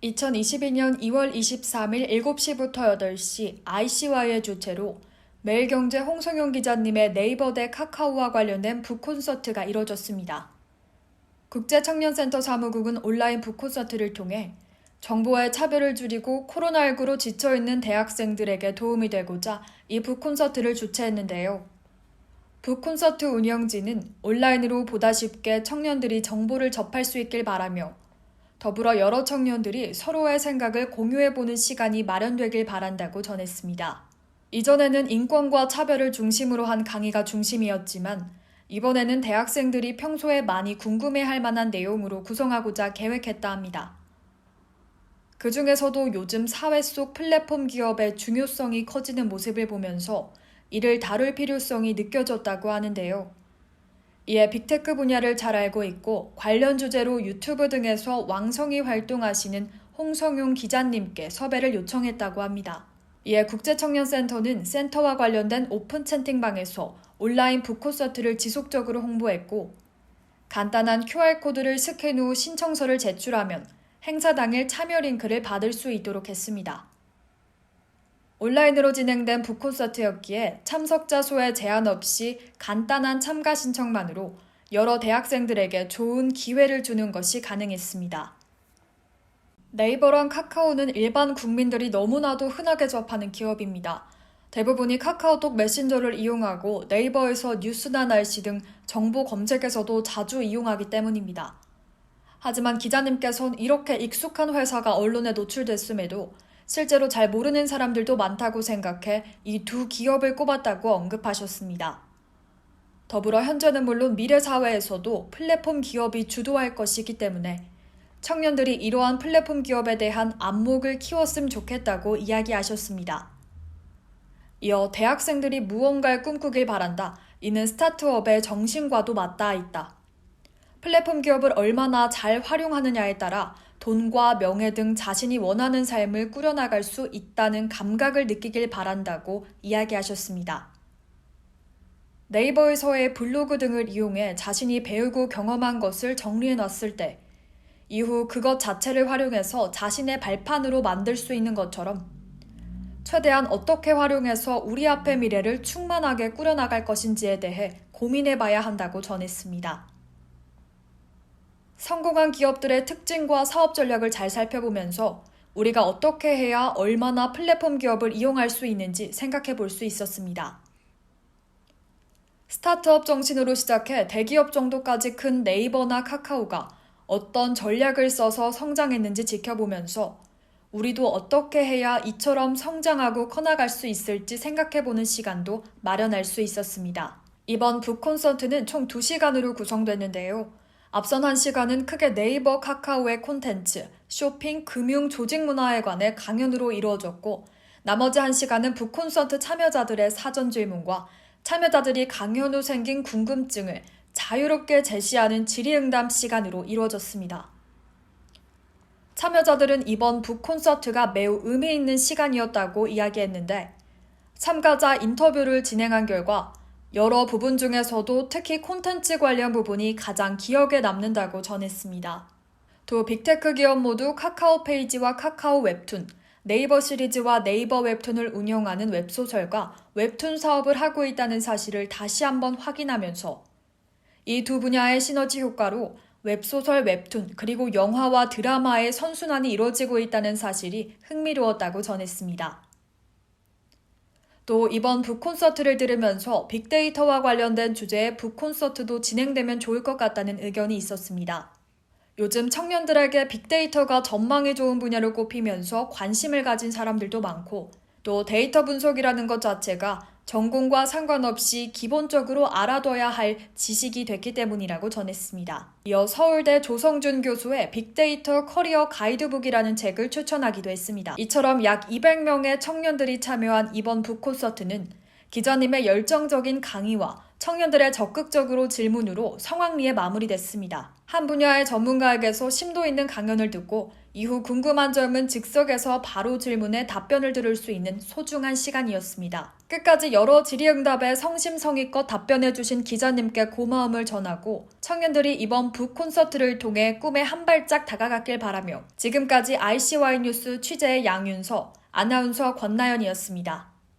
2022년 2월 23일 7시부터 8시 ICY의 주최로 매일경제 홍성용 기자님의 네이버 대 카카오와 관련된 북콘서트가 이뤄졌습니다. 국제청년센터 사무국은 온라인 북콘서트를 통해 정보의 차별을 줄이고 코로나19로 지쳐있는 대학생들에게 도움이 되고자 이 북콘서트를 주최했는데요. 북콘서트 운영진은 온라인으로 보다 쉽게 청년들이 정보를 접할 수 있길 바라며 더불어 여러 청년들이 서로의 생각을 공유해보는 시간이 마련되길 바란다고 전했습니다. 이전에는 인권과 차별을 중심으로 한 강의가 중심이었지만 이번에는 대학생들이 평소에 많이 궁금해할 만한 내용으로 구성하고자 계획했다 합니다. 그 중에서도 요즘 사회 속 플랫폼 기업의 중요성이 커지는 모습을 보면서 이를 다룰 필요성이 느껴졌다고 하는데요. 이에 빅테크 분야를 잘 알고 있고 관련 주제로 유튜브 등에서 왕성히 활동하시는 홍성용 기자님께 섭외를 요청했다고 합니다. 이에 국제청년센터는 센터와 관련된 오픈 채팅방에서 온라인 북콘서트를 지속적으로 홍보했고 간단한 QR코드를 스캔 후 신청서를 제출하면 행사 당일 참여 링크를 받을 수 있도록 했습니다. 온라인으로 진행된 북콘서트였기에 참석자 수에 제한 없이 간단한 참가 신청만으로 여러 대학생들에게 좋은 기회를 주는 것이 가능했습니다. 네이버랑 카카오는 일반 국민들이 너무나도 흔하게 접하는 기업입니다. 대부분이 카카오톡 메신저를 이용하고 네이버에서 뉴스나 날씨 등 정보 검색에서도 자주 이용하기 때문입니다. 하지만 기자님께서는 이렇게 익숙한 회사가 언론에 노출됐음에도 실제로 잘 모르는 사람들도 많다고 생각해 이 두 기업을 꼽았다고 언급하셨습니다. 더불어 현재는 물론 미래 사회에서도 플랫폼 기업이 주도할 것이기 때문에 청년들이 이러한 플랫폼 기업에 대한 안목을 키웠으면 좋겠다고 이야기하셨습니다. 이어 대학생들이 무언가를 꿈꾸길 바란다. 이는 스타트업의 정신과도 맞닿아 있다. 플랫폼 기업을 얼마나 잘 활용하느냐에 따라 돈과 명예 등 자신이 원하는 삶을 꾸려나갈 수 있다는 감각을 느끼길 바란다고 이야기하셨습니다. 네이버에서의 블로그 등을 이용해 자신이 배우고 경험한 것을 정리해놨을 때 이후 그것 자체를 활용해서 자신의 발판으로 만들 수 있는 것처럼 최대한 어떻게 활용해서 우리 앞의 미래를 충만하게 꾸려나갈 것인지에 대해 고민해봐야 한다고 전했습니다. 성공한 기업들의 특징과 사업 전략을 잘 살펴보면서 우리가 어떻게 해야 얼마나 플랫폼 기업을 이용할 수 있는지 생각해 볼 수 있었습니다. 스타트업 정신으로 시작해 대기업 정도까지 큰 네이버나 카카오가 어떤 전략을 써서 성장했는지 지켜보면서 우리도 어떻게 해야 이처럼 성장하고 커나갈 수 있을지 생각해 보는 시간도 마련할 수 있었습니다. 이번 북콘서트는 총 2시간으로 구성됐는데요. 앞선 1시간은 크게 네이버, 카카오의 콘텐츠, 쇼핑, 금융, 조직 문화에 관해 강연으로 이루어졌고 나머지 1시간은 북콘서트 참여자들의 사전 질문과 참여자들이 강연 후 생긴 궁금증을 자유롭게 제시하는 질의응답 시간으로 이루어졌습니다. 참여자들은 이번 북콘서트가 매우 의미 있는 시간이었다고 이야기했는데 참가자 인터뷰를 진행한 결과 여러 부분 중에서도 특히 콘텐츠 관련 부분이 가장 기억에 남는다고 전했습니다. 또 빅테크 기업 모두 카카오 페이지와 카카오 웹툰, 네이버 시리즈와 네이버 웹툰을 운영하는 웹소설과 웹툰 사업을 하고 있다는 사실을 다시 한번 확인하면서 이 두 분야의 시너지 효과로 웹소설, 웹툰, 그리고 영화와 드라마의 선순환이 이루어지고 있다는 사실이 흥미로웠다고 전했습니다. 또 이번 북콘서트를 들으면서 빅데이터와 관련된 주제의 북콘서트도 진행되면 좋을 것 같다는 의견이 있었습니다. 요즘 청년들에게 빅데이터가 전망이 좋은 분야로 꼽히면서 관심을 가진 사람들도 많고 또 데이터 분석이라는 것 자체가 전공과 상관없이 기본적으로 알아둬야 할 지식이 됐기 때문이라고 전했습니다. 이어 서울대 조성준 교수의 빅데이터 커리어 가이드북이라는 책을 추천하기도 했습니다. 이처럼 약 200명의 청년들이 참여한 이번 북콘서트는 기자님의 열정적인 강의와 청년들의 적극적으로 질문으로 성황리에 마무리됐습니다. 한 분야의 전문가에게서 심도 있는 강연을 듣고 이후 궁금한 점은 즉석에서 바로 질문에 답변을 들을 수 있는 소중한 시간이었습니다. 끝까지 여러 질의응답에 성심성의껏 답변해주신 기자님께 고마움을 전하고 청년들이 이번 북 콘서트를 통해 꿈에 한 발짝 다가갔길 바라며 지금까지 ICY 뉴스 취재의 양윤서, 아나운서 권나연이었습니다.